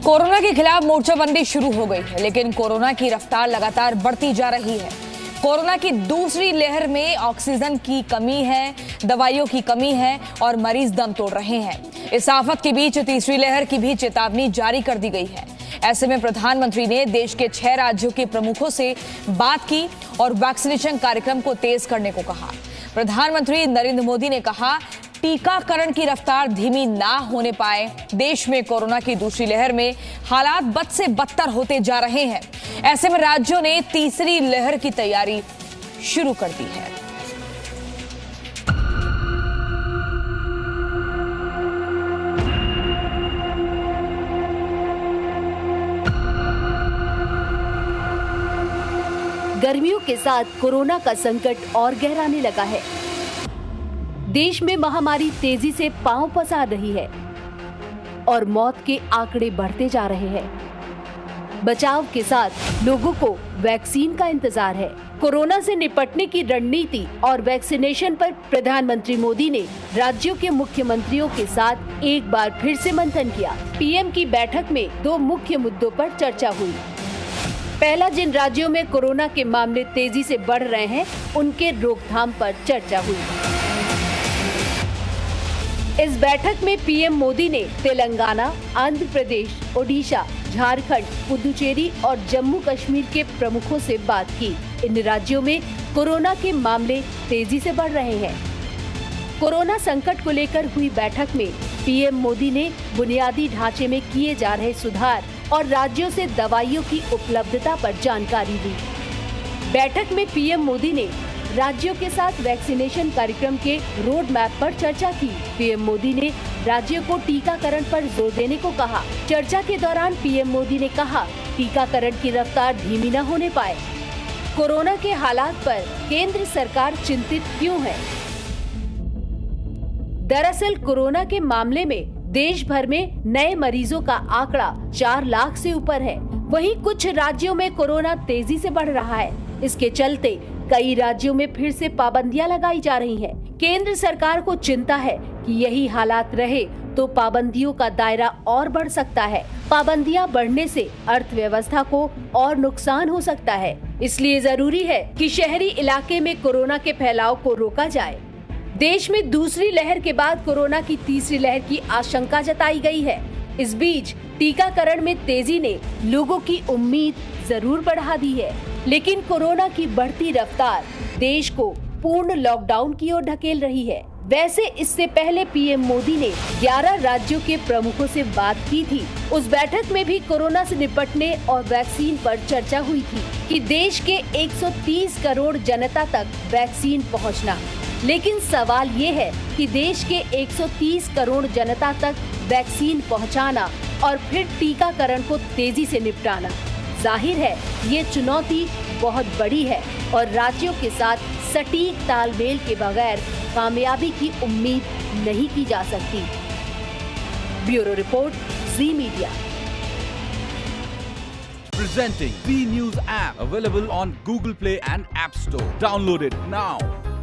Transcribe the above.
Corona के खिलाफ मोर्चाबंदी शुरू हो गई है, लेकिन कोरोना की रफ्तार लगातार बढ़ती जा रही है। कोरोना की दूसरी लहर में ऑक्सीजन की कमी है, दवाइयों की कमी है और मरीज दम तोड़ रहे हैं। इस आफत के बीच तीसरी लहर की भी चेतावनी जारी कर दी गई है। ऐसे में प्रधानमंत्री ने देश के 6 राज्यों के प्रमुखों से बात की और वैक्सीनेशन कार्यक्रम को तेज करने को कहा। प्रधानमंत्री नरेंद्र मोदी ने कहा, टीकाकरण की रफ्तार धीमी ना होने पाए। देश में कोरोना की दूसरी लहर में हालात बद से बदतर होते जा रहे हैं। ऐसे में राज्यों ने तीसरी लहर की तैयारी शुरू कर दी है। गर्मियों के साथ कोरोना का संकट और गहराने लगा है। देश में महामारी तेजी से पांव पसार रही है और मौत के आंकड़े बढ़ते जा रहे हैं। बचाव के साथ लोगों को वैक्सीन का इंतजार है। कोरोना से निपटने की रणनीति और वैक्सीनेशन पर प्रधानमंत्री मोदी ने राज्यों के मुख्यमंत्रियों के साथ एक बार फिर से मंथन किया। पीएम की बैठक में 2 मुख्य मुद्दों पर चर्चा हुई। पहला, जिन राज्यों में कोरोना के मामले तेजी से बढ़ रहे हैं, उनके रोकथाम पर चर्चा हुई। इस बैठक में पीएम मोदी ने तेलंगाना, आंध्र प्रदेश, ओडिशा, झारखंड, पुदुचेरी और जम्मू कश्मीर के प्रमुखों से बात की। इन राज्यों में कोरोना के मामले तेजी से बढ़ रहे हैं। कोरोना संकट को लेकर हुई बैठक में पीएम मोदी ने बुनियादी ढांचे में किए जा रहे सुधार और राज्यों से दवाइयों की उपलब्धता पर जानकारी दी। बैठक में पीएम मोदी ने राज्यों के साथ वैक्सीनेशन कार्यक्रम के रोड मैप पर चर्चा की। पीएम मोदी ने राज्यों को टीकाकरण पर जोर देने को कहा। चर्चा के दौरान पीएम मोदी ने कहा, टीकाकरण की रफ्तार धीमी न होने पाए। कोरोना के हालात पर केंद्र सरकार चिंतित क्यों है? दरअसल कोरोना के मामले में देश भर में नए मरीजों का आंकड़ा 4 लाख से ऊपर है। वहीं कुछ राज्यों में कोरोना तेजी से बढ़ रहा है। इसके चलते कई राज्यों में फिर से पाबंदियां लगाई जा रही हैं। केंद्र सरकार को चिंता है कि यही हालात रहे तो पाबंदियों का दायरा और बढ़ सकता है। पाबंदियां बढ़ने से अर्थव्यवस्था को और नुकसान हो सकता है। इसलिए जरूरी है कि शहरी इलाके में कोरोना के फैलाव को रोका जाए। देश में दूसरी लहर के बाद कोरोना की तीसरी लहर की आशंका जताई गई है। इस बीच टीकाकरण में तेजी ने लोगों की उम्मीद जरूर बढ़ा दी है, लेकिन कोरोना की बढ़ती रफ्तार देश को पूर्ण लॉकडाउन की ओर ढकेल रही है। वैसे इससे पहले पीएम मोदी ने 11 राज्यों के प्रमुखों से बात की थी। उस बैठक में भी कोरोना से निपटने और वैक्सीन पर चर्चा हुई थी कि देश के 130 करोड़ जनता तक वैक्सीन पहुंचना। लेकिन सवाल ये है कि देश के 130 करोड़ जनता तक वैक्सीन पहुंचाना और फिर टीकाकरण को तेजी से निपटाना, जाहिर है ये चुनौती बहुत बड़ी है और राज्यों के साथ सटीक तालमेल के बगैर कामयाबी की उम्मीद नहीं की जा सकती। Bureau report, ji media. Presenting Z News app, available on Google Play and App Store. Download it now.